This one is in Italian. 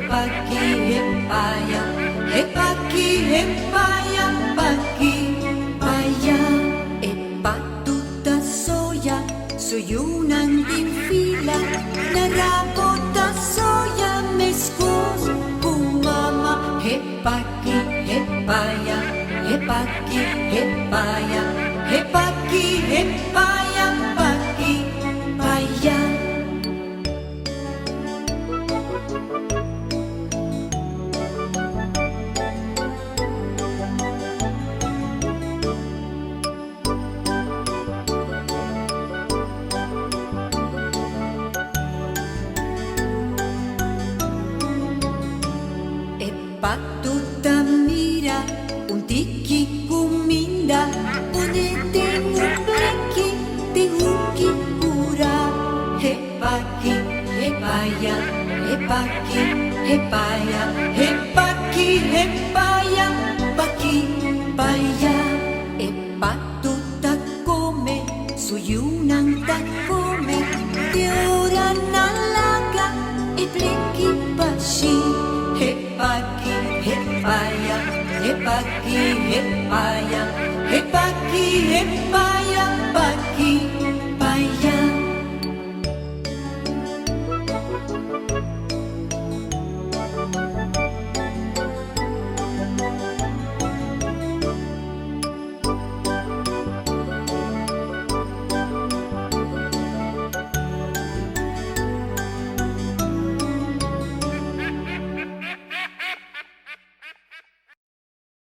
pagi, paya, pagi, paya, pagi, paya, patuta soya, suyunan din fila, narapota soya, meskos, kumama, pagi, paya, pagi, paya, pagi, paya, pagi, paya. Patuta mira, un tiki kuminda, ponete un pleki, te uki pura. Pagi, paya, pagi, paya, pagi, paya, pagi, paya. Patuta come, suyunang ta come, te ora nalaga, pleki pashi. Pagi, paya, pagi, paya, pagi, paya.